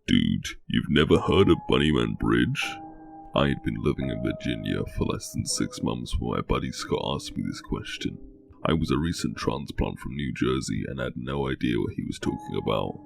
Dude, you've never heard of Bunnyman Bridge? I had been living in Virginia for less than 6 months when my buddy Scott asked me this question. I was a recent transplant from New Jersey and had no idea what he was talking about.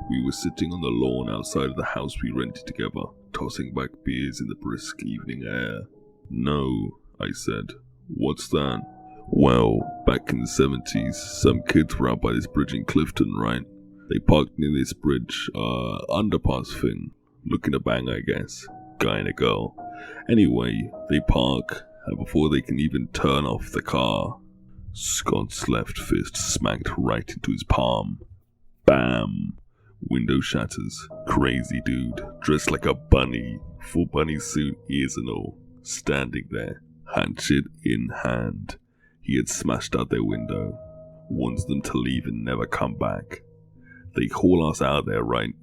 We were sitting on the lawn outside of the house we rented together, tossing back beers in the brisk evening air. "No," I said. "What's that?" "Well, back in the 70s, some kids were out by this bridge in Clifton, right? They parked near this bridge, underpass thing. Looking to bang, I guess. Guy and a girl. Anyway, they park, and before they can even turn off the car, Scott's left fist smacked right into his palm. Bam! Window shatters. Crazy dude, dressed like a bunny, full bunny suit, ears and all, standing there, hatchet in hand. He had smashed out their window, warns them to leave and never come back. They haul us out there, right?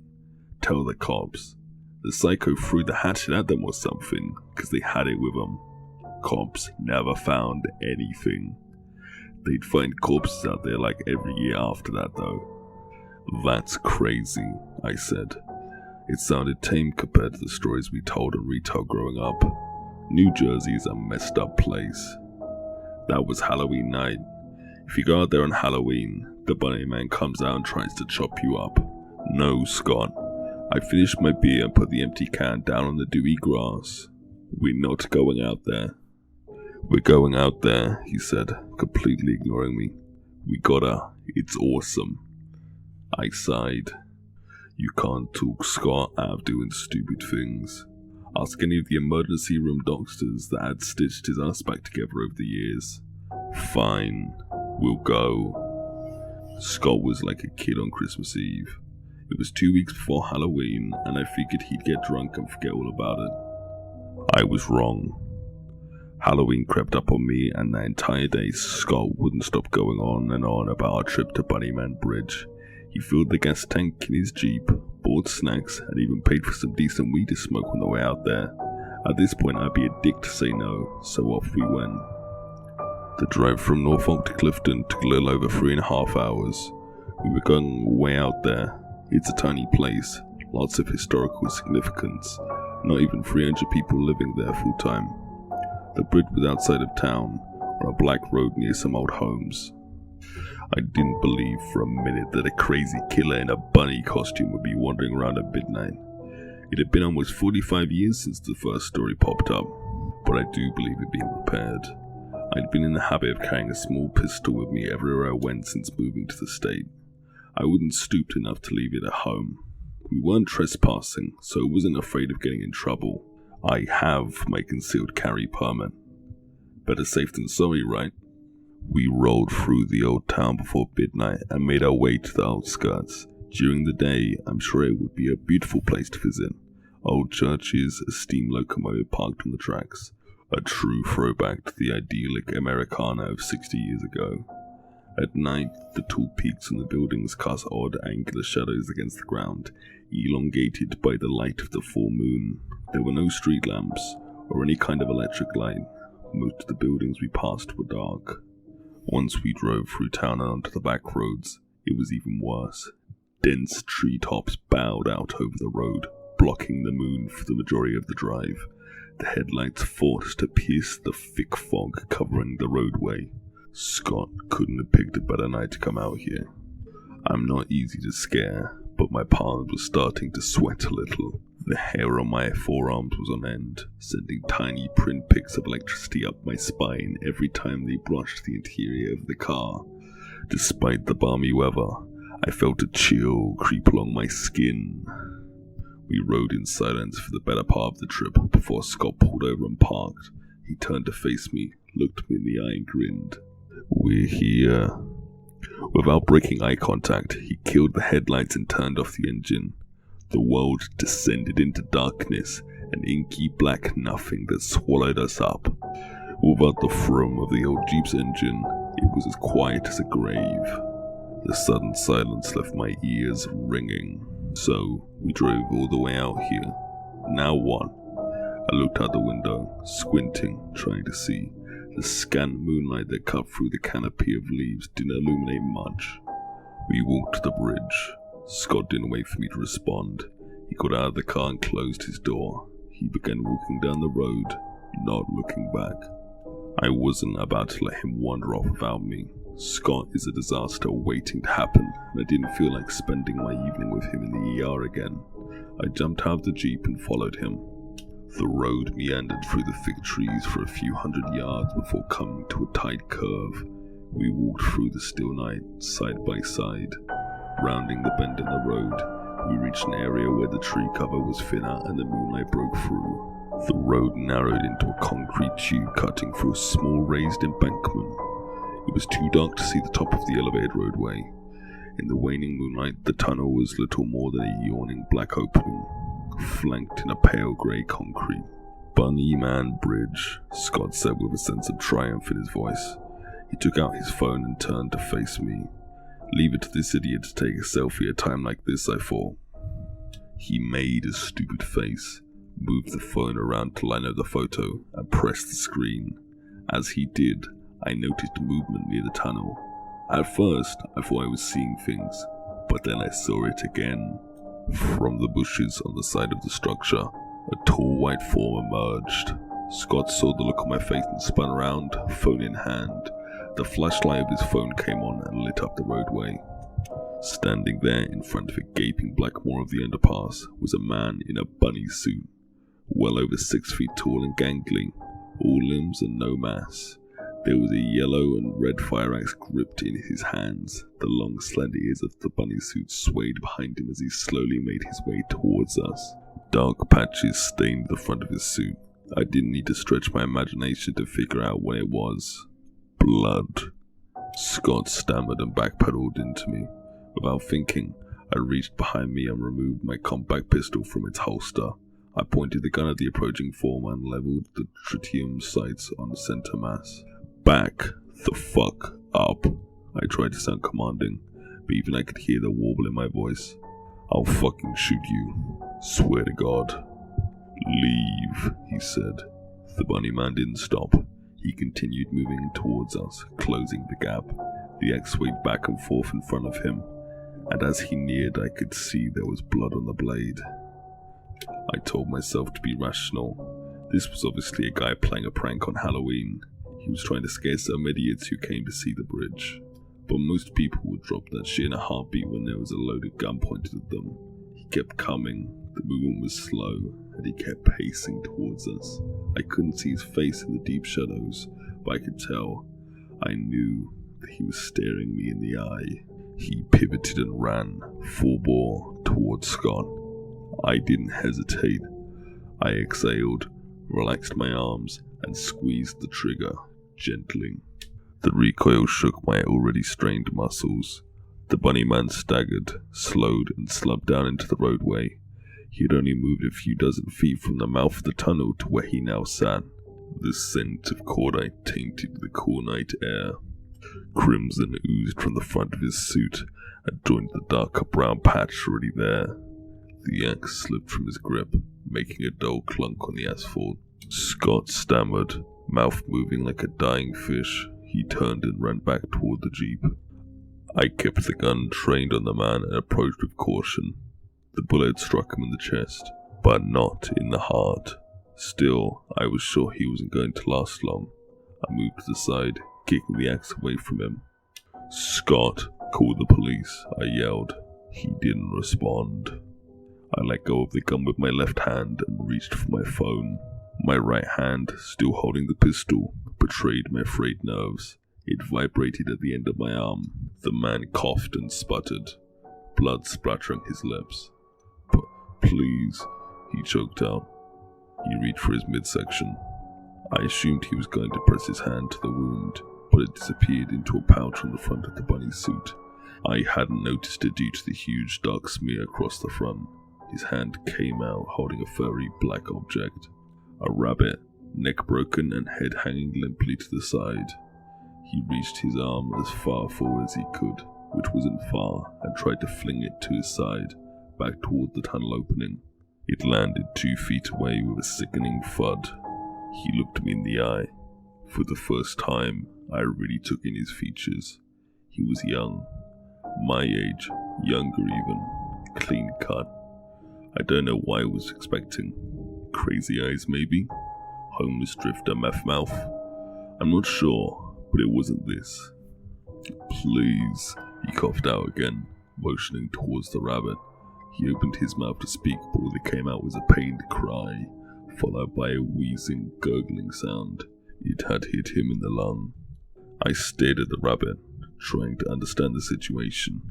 Tell the cops. The psycho threw the hatchet at them or something, because they had it with them. Cops never found anything. They'd find corpses out there like every year after that, though. "That's crazy," I said. It sounded tame compared to the stories we told and retold growing up. New Jersey is a messed up place. That was Halloween night. If you go out there on Halloween, the Bunnyman comes out and tries to chop you up. "No, Scott." I finished my beer and put the empty can down on the dewy grass. "We're not going out there." "We're going out there," he said, completely ignoring me. "We gotta. It's awesome." I sighed. You can't talk Scott out of doing stupid things. Ask any of the emergency room doctors that had stitched his ass back together over the years. "Fine, we'll go." Scott was like a kid on Christmas Eve. It was 2 weeks before Halloween, and I figured he'd get drunk and forget all about it. I was wrong. Halloween crept up on me, and that entire day Scott wouldn't stop going on and on about our trip to Bunnyman Bridge. He filled the gas tank in his Jeep, bought snacks, and even paid for some decent weed to smoke on the way out there. At this point, I'd be a dick to say no, so off we went. The drive from Norfolk to Clifton took a little over 3.5 hours. We were going way out there. It's a tiny place, lots of historical significance, not even 300 people living there full time. The bridge was outside of town, on a black road near some old homes. I didn't believe for a minute that a crazy killer in a bunny costume would be wandering around at midnight. It had been almost 45 years since the first story popped up, but I do believe it being prepared. I'd been in the habit of carrying a small pistol with me everywhere I went since moving to the state. I wouldn't stoop enough to leave it at home. We weren't trespassing, so I wasn't afraid of getting in trouble. I have my concealed carry permit. Better safe than sorry, right? We rolled through the old town before midnight and made our way to the outskirts. During the day, I'm sure it would be a beautiful place to visit. Old churches, a steam locomotive parked on the tracks. A true throwback to the idyllic Americana of 60 years ago. At night, the tall peaks on the buildings cast odd angular shadows against the ground, elongated by the light of the full moon. There were no street lamps, or any kind of electric light. Most of the buildings we passed were dark. Once we drove through town and onto the back roads, it was even worse. Dense treetops bowed out over the road, blocking the moon for the majority of the drive. The headlights fought to pierce the thick fog covering the roadway. Scott couldn't have picked a better night to come out here. I'm not easy to scare, but my palms were starting to sweat a little. The hair on my forearms was on end, sending tiny pinpricks of electricity up my spine every time they brushed the interior of the car. Despite the balmy weather, I felt a chill creep along my skin. We rode in silence for the better part of the trip before Scott pulled over and parked. He turned to face me, looked me in the eye and grinned. "We're here." Without breaking eye contact, he killed the headlights and turned off the engine. The world descended into darkness, an inky black nothing that swallowed us up. Without the thrum of the old Jeep's engine, it was as quiet as a grave. The sudden silence left my ears ringing. So, we drove all the way out here. Now what? I looked out the window, squinting, trying to see. The scant moonlight that cut through the canopy of leaves didn't illuminate much. We walked to the bridge. Scott didn't wait for me to respond. He got out of the car and closed his door. He began walking down the road, not looking back. I wasn't about to let him wander off without me. Scott is a disaster waiting to happen, and I didn't feel like spending my evening with him in the ER again. I jumped out of the Jeep and followed him. The road meandered through the fig trees for a few hundred yards before coming to a tight curve. We walked through the still night, side by side. Rounding the bend in the road, we reached an area where the tree cover was thinner and the moonlight broke through. The road narrowed into a concrete tube cutting through a small raised embankment. It was too dark to see the top of the elevated roadway. In the waning moonlight, the tunnel was little more than a yawning black opening, flanked in a pale grey concrete. Bunnyman Bridge, Scott said with a sense of triumph in his voice. He took out his phone and turned to face me. Leave it to this idiot to take a selfie at a time like this, I thought. He made a stupid face, moved the phone around to line up the photo, and pressed the screen. As he did, I noticed movement near the tunnel. At first, I thought I was seeing things, but then I saw it again. From the bushes on the side of the structure, a tall white form emerged. Scott saw the look on my face and spun around, phone in hand. The flashlight of his phone came on and lit up the roadway. Standing there in front of a gaping black maw of the underpass was a man in a bunny suit, well over 6 feet tall and gangly, all limbs and no mass. There was a yellow and red fire axe gripped in his hands. The long slender ears of the bunny suit swayed behind him as he slowly made his way towards us. Dark patches stained the front of his suit. I didn't need to stretch my imagination to figure out what it was. Blood. Scott stammered and backpedaled into me. Without thinking, I reached behind me and removed my compact pistol from its holster. I pointed the gun at the approaching form and leveled the tritium sights on the center mass. Back the fuck up. I tried to sound commanding, but even I could hear the warble in my voice. I'll fucking shoot you. Swear to God. Leave, he said. The bunny man didn't stop. He continued moving towards us, closing the gap. The axe waved back and forth in front of him, and as he neared I could see there was blood on the blade. I told myself to be rational. This was obviously a guy playing a prank on Halloween. He was trying to scare some idiots who came to see the bridge. But most people would drop that shit in a heartbeat when there was a loaded gun pointed at them. He kept coming. The movement was slow, and he kept pacing towards us. I couldn't see his face in the deep shadows, but I could tell. I knew that he was staring me in the eye. He pivoted and ran, full bore, towards Scott. I didn't hesitate. I exhaled, relaxed my arms, and squeezed the trigger, gently. The recoil shook my already strained muscles. The bunny man staggered, slowed, and slumped down into the roadway. He had only moved a few dozen feet from the mouth of the tunnel to where he now sat. The scent of cordite tainted the cool night air. Crimson oozed from the front of his suit and joined the darker brown patch already there. The axe slipped from his grip, making a dull clunk on the asphalt. Scott stammered, mouth moving like a dying fish. He turned and ran back toward the Jeep. I kept the gun trained on the man and approached with caution. The bullet struck him in the chest, but not in the heart. Still, I was sure he wasn't going to last long. I moved to the side, kicking the axe away from him. "Scott, call the police," I yelled. He didn't respond. I let go of the gun with my left hand and reached for my phone. My right hand, still holding the pistol, betrayed my frayed nerves. It vibrated at the end of my arm. The man coughed and sputtered, blood splattering his lips. "Please," he choked out. He reached for his midsection. I assumed he was going to press his hand to the wound, but it disappeared into a pouch on the front of the bunny suit. I hadn't noticed it due to the huge dark smear across the front. His hand came out holding a furry black object. A rabbit, neck broken and head hanging limply to the side. He reached his arm as far forward as he could, which wasn't far, and tried to fling it to his side, back toward the tunnel opening. It landed 2 feet away with a sickening thud. He looked me in the eye. For the first time, I really took in his features. He was young, my age, younger even, clean cut. I don't know why I was expecting. Crazy eyes, maybe? Homeless drifter, meth mouth? I'm not sure, but it wasn't this. Please, he coughed out again, motioning towards the rabbit. He opened his mouth to speak, but all that came out was a pained cry, followed by a wheezing, gurgling sound. It had hit him in the lung. I stared at the rabbit, trying to understand the situation.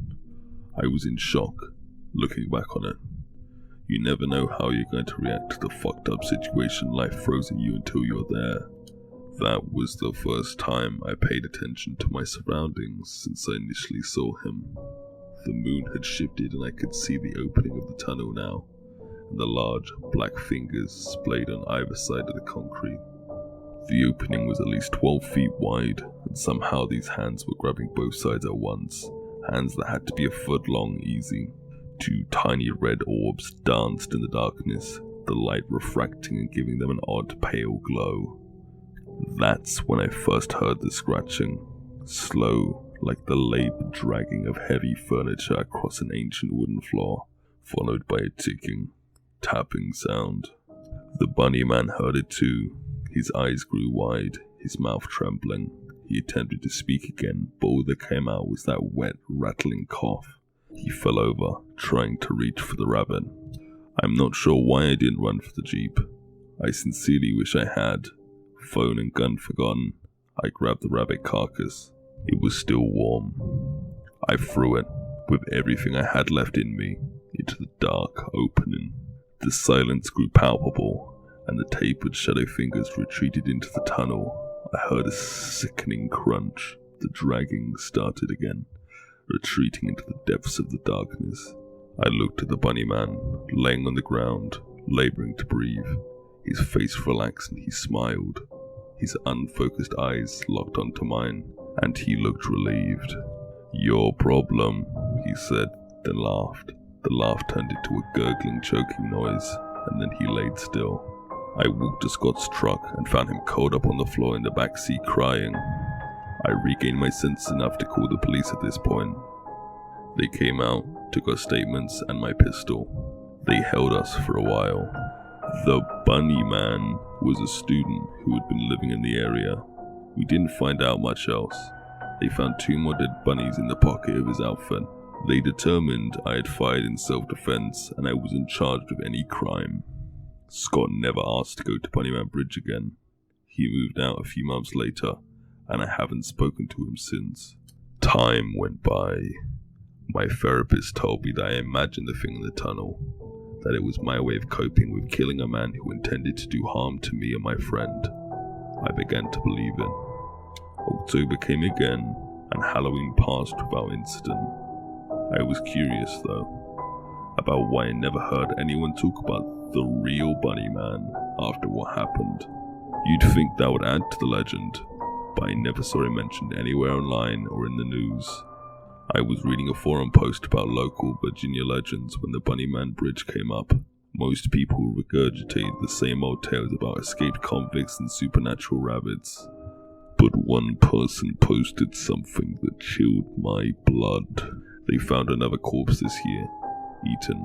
I was in shock, looking back on it. You never know how you're going to react to the fucked up situation life throws at you until you're there. That was the first time I paid attention to my surroundings since I initially saw him. The moon had shifted and I could see the opening of the tunnel now, and the large black fingers splayed on either side of the concrete. The opening was at least 12 feet wide, and somehow these hands were grabbing both sides at once, hands that had to be a foot long easy. Two tiny red orbs danced in the darkness, the light refracting and giving them an odd pale glow. That's when I first heard the scratching, slow, like the laboured dragging of heavy furniture across an ancient wooden floor, followed by a ticking, tapping sound. The Bunnyman heard it too. His eyes grew wide, his mouth trembling. He attempted to speak again, but all that came out was that wet, rattling cough. He fell over, trying to reach for the rabbit. I'm not sure why I didn't run for the jeep. I sincerely wish I had. Phone and gun forgotten, I grabbed the rabbit carcass. It was still warm. I threw it, with everything I had left in me, into the dark opening. The silence grew palpable, and the tapered shadow fingers retreated into the tunnel. I heard a sickening crunch. The dragging started again, retreating into the depths of the darkness. I looked at the Bunnyman, laying on the ground, labouring to breathe. His face relaxed and he smiled. His unfocused eyes locked onto mine, and he looked relieved. Your problem, he said, then laughed. The laugh turned into a gurgling, choking noise, and then he laid still. I walked to Scott's truck and found him curled up on the floor in the back seat crying. I regained my senses enough to call the police at this point. They came out, took our statements and my pistol. They held us for a while. The Bunnyman was a student who had been living in the area. We didn't find out much else. They found 2 more dead bunnies in the pocket of his outfit. They determined I had fired in self-defense and I wasn't charged with any crime. Scott never asked to go to Bunnyman Bridge again. He moved out a few months later, and I haven't spoken to him since. Time went by. My therapist told me that I imagined the thing in the tunnel, that it was my way of coping with killing a man who intended to do harm to me and my friend. I began to believe it. October came again, and Halloween passed without incident. I was curious, though, about why I never heard anyone talk about the real Bunnyman after what happened. You'd think that would add to the legend, but I never saw it mentioned anywhere online or in the news. I was reading a forum post about local Virginia legends when the Bunnyman Bridge came up. Most people regurgitated the same old tales about escaped convicts and supernatural rabbits. But one person posted something that chilled my blood. They found another corpse this year, eaten.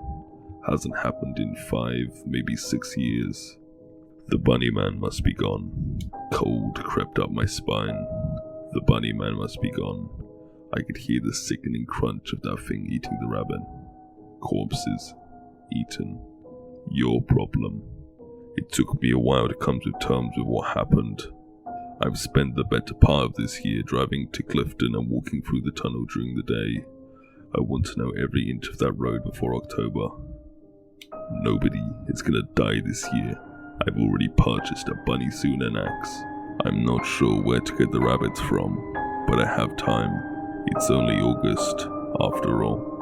Hasn't happened in 5, maybe 6 years. The Bunnyman must be gone. Cold crept up my spine. The Bunnyman must be gone. I could hear the sickening crunch of that thing eating the rabbit. Corpses. Eaten. Your problem. It took me a while to come to terms with what happened. I've spent the better part of this year driving to Clifton and walking through the tunnel during the day. I want to know every inch of that road before October. Nobody is gonna die this year. I've already purchased a bunny suit and axe. I'm not sure where to get the rabbits from, but I have time. It's only August, after all.